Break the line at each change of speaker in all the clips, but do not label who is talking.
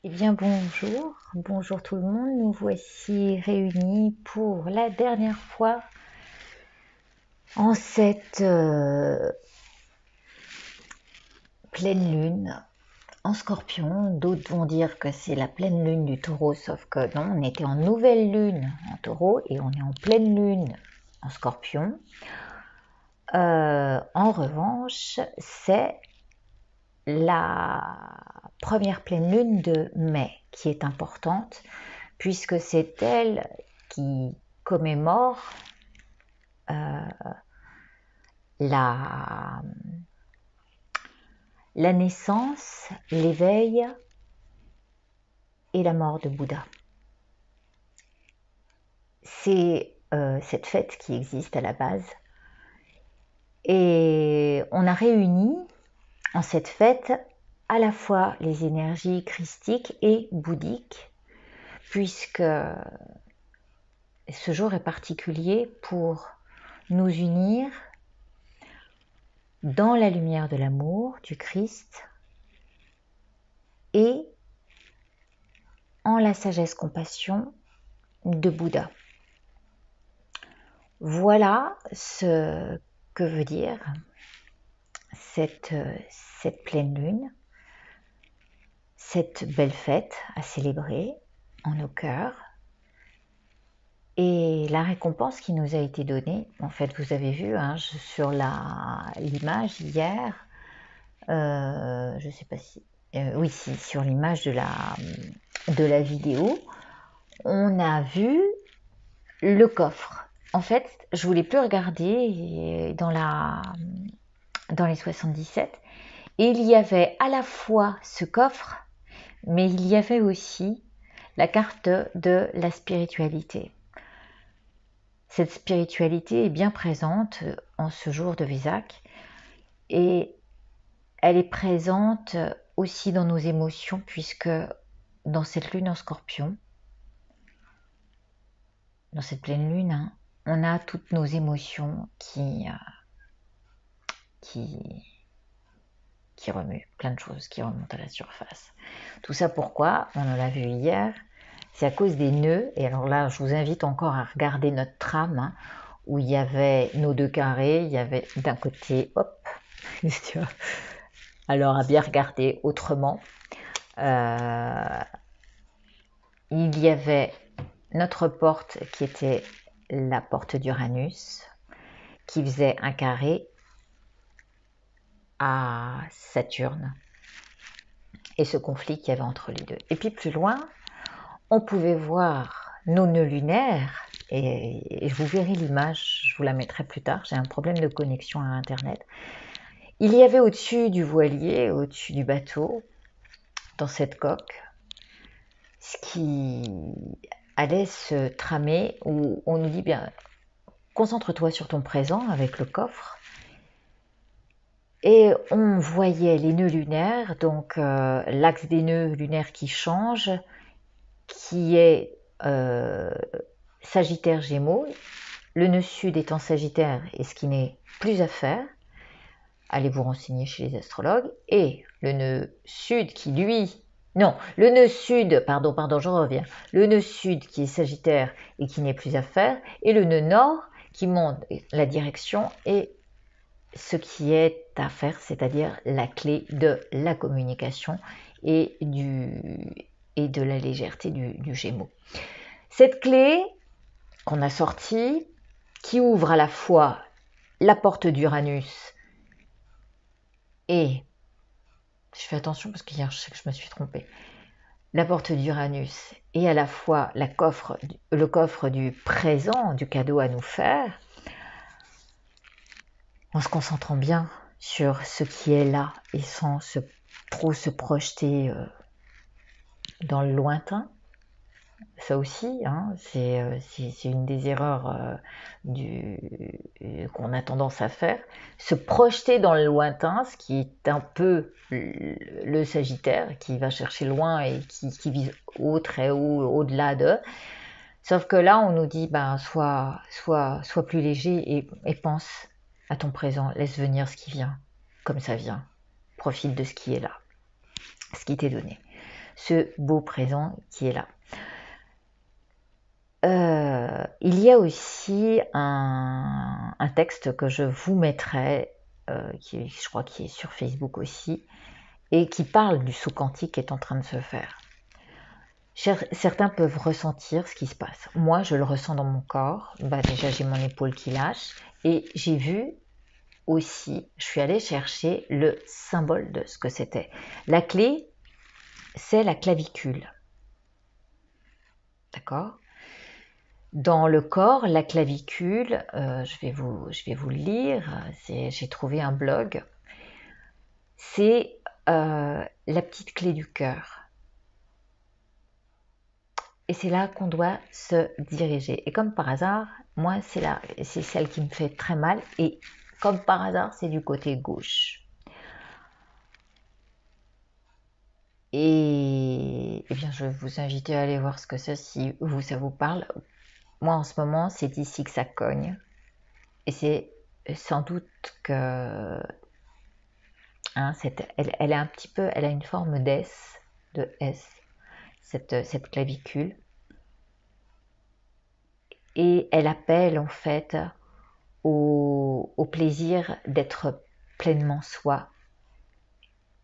Eh bien bonjour tout le monde, nous voici réunis pour la dernière fois en cette pleine lune en Scorpion. D'autres vont dire que c'est la pleine lune du Taureau, sauf que non, on était en nouvelle lune en Taureau et on est en pleine lune en Scorpion. En revanche, c'est la première pleine lune de mai qui est importante puisque c'est elle qui commémore la, la naissance, l'éveil et la mort de Bouddha. C'est cette fête qui existe à la base et on a réuni en cette fête à la fois les énergies christiques et bouddhiques puisque ce jour est particulier pour nous unir dans la lumière de l'amour du Christ et en la sagesse-compassion de Bouddha. Voilà ce que veut dire cette pleine lune, cette belle fête à célébrer en nos cœurs et la récompense qui nous a été donnée. En fait, vous avez vu sur l'image hier, je ne sais pas si, oui, si, sur l'image de la vidéo, on a vu le coffre. En fait, je voulais plus regarder dans les 77. Et il y avait à la fois ce coffre, mais il y avait aussi la carte de la spiritualité. Cette spiritualité est bien présente en ce jour de Vésac et elle est présente aussi dans nos émotions puisque dans cette lune en Scorpion, dans cette pleine lune, on a toutes nos émotions qui remuent, plein de choses qui remontent à la surface. Tout ça pourquoi? On l'a vu hier, c'est à cause des nœuds. Et alors là, je vous invite encore à regarder notre trame où il y avait nos deux carrés, il y avait d'un côté, hop, alors à bien regarder autrement. Il y avait notre porte qui était la porte d'Uranus, qui faisait un carré à Saturne et ce conflit qu'il y avait entre les deux. Et puis plus loin, on pouvait voir nos nœuds lunaires et vous verrez l'image, je vous la mettrai plus tard, j'ai un problème de connexion à internet. Il y avait au-dessus du voilier, au-dessus du bateau, dans cette coque, ce qui allait se tramer, où on nous dit bien, concentre-toi sur ton présent avec le coffre. Et on voyait les nœuds lunaires, donc l'axe des nœuds lunaires qui change, qui est Sagittaire Gémeaux, le nœud sud étant Sagittaire et ce qui n'est plus à faire, allez vous renseigner chez les astrologues, et le nœud sud qui lui, non, le nœud sud, pardon, je reviens, le nœud sud qui est Sagittaire et qui n'est plus à faire, et le nœud nord qui montre la direction et ce qui est à faire, c'est-à-dire la clé de la communication et de la légèreté du Gémeaux. Cette clé qu'on a sortie, qui ouvre à la fois la porte d'Uranus et, je fais attention parce qu'hier je sais que je me suis trompée, la porte d'Uranus et à la fois le coffre du présent, du cadeau à nous faire, en se concentrant bien sur ce qui est là et sans trop se projeter dans le lointain. Ça aussi, c'est une des erreurs qu'on a tendance à faire. Se projeter dans le lointain, ce qui est un peu le Sagittaire, qui va chercher loin et qui vise haut, très haut, au-delà de. Sauf que là, on nous dit, sois plus léger et pense à ton présent. Laisse venir ce qui vient, comme ça vient. Profite de ce qui est là, ce qui t'est donné. ce beau présent qui est là. Il y a aussi un texte que je vous mettrai, je crois qu'il est sur Facebook aussi, et qui parle du saut quantique qui est en train de se faire. Certains peuvent ressentir ce qui se passe. Moi, je le ressens dans mon corps. Déjà, j'ai mon épaule qui lâche. Et j'ai vu aussi, je suis allée chercher le symbole de ce que c'était. La clé, c'est la clavicule. D'accord ? Dans le corps, la clavicule, je vais vous le lire, j'ai trouvé un blog, c'est la petite clé du cœur. Et c'est là qu'on doit se diriger. Et comme par hasard, moi, c'est celle qui me fait très mal. Et comme par hasard, c'est du côté gauche. Et bien, je vais vous inviter à aller voir ce que c'est si ça vous parle. Moi, en ce moment, c'est ici que ça cogne. Et c'est sans doute que hein, elle a un petit peu, elle a une forme de S, cette clavicule. Et elle appelle en fait au plaisir d'être pleinement soi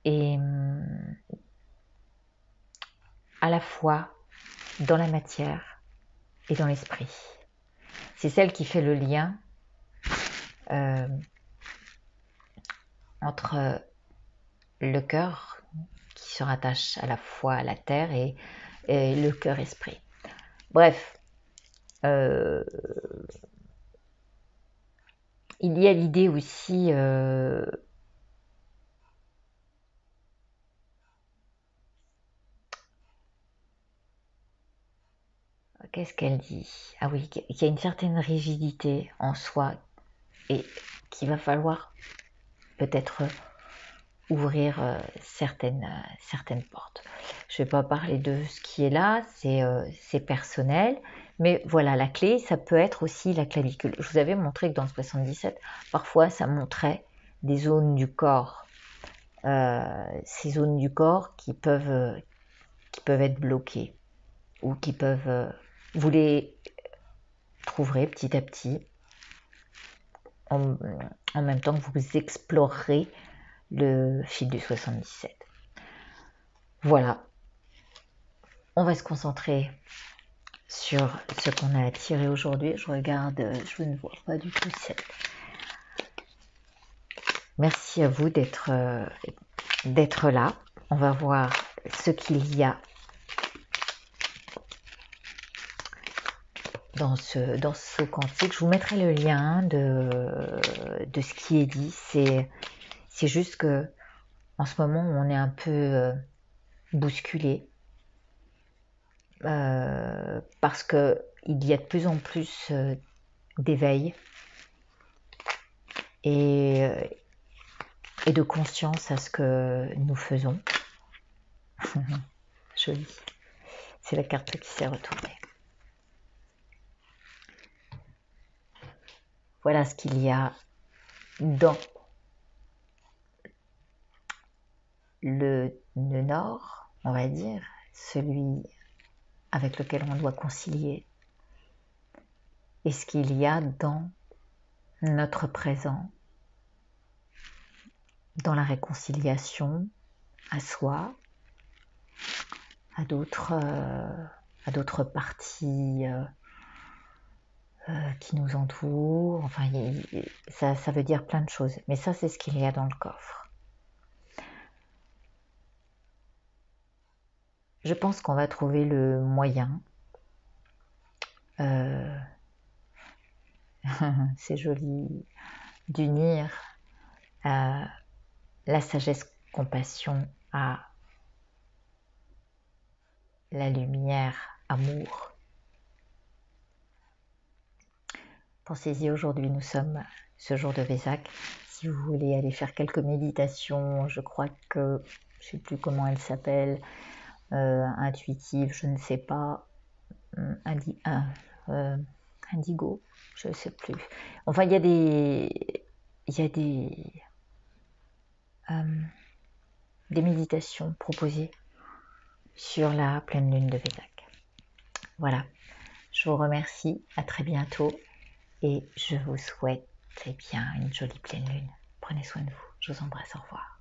et à la fois dans la matière et dans l'esprit. C'est celle qui fait le lien entre le cœur qui se rattache à la fois à la terre et le cœur-esprit. Bref, il y a l'idée aussi qu'est-ce qu'elle dit? Ah oui, qu'il y a une certaine rigidité en soi et qu'il va falloir peut-être ouvrir certaines portes. Je ne vais pas parler de ce qui est là, c'est personnel, mais voilà, la clé, ça peut être aussi la clavicule. Je vous avais montré que dans le 77, parfois ça montrait des zones du corps, ces zones du corps qui peuvent être bloquées ou qui peuvent... vous les trouverez petit à petit en même temps que vous explorerez le fil du 77. Voilà, on va se concentrer sur ce qu'on a tiré aujourd'hui. Je regarde, je ne vois pas du tout celle. Merci à vous d'être là. On va voir ce qu'il y a dans ce quantique. Je vous mettrai le lien de ce qui est dit. C'est juste que en ce moment, on est un peu bousculé parce que il y a de plus en plus d'éveil et de conscience à ce que nous faisons. Joli. C'est la carte qui s'est retournée. Voilà ce qu'il y a dans le nord, on va dire, celui avec lequel on doit concilier, et ce qu'il y a dans notre présent, dans la réconciliation à soi, à d'autres parties qui nous entourent. Enfin, ça veut dire plein de choses, mais ça, c'est ce qu'il y a dans le coffre. Je pense qu'on va trouver le moyen. C'est joli d'unir la sagesse compassion à la lumière amour. Pensez-y, aujourd'hui nous sommes ce jour de Vésac. Si vous voulez aller faire quelques méditations, je crois que je ne sais plus comment elle s'appelle, intuitive, je ne sais pas, indigo, je ne sais plus. Enfin, il y a des méditations proposées sur la pleine lune de Védac. Voilà, je vous remercie, à très bientôt et je vous souhaite une jolie pleine lune. Prenez soin de vous, je vous embrasse, au revoir.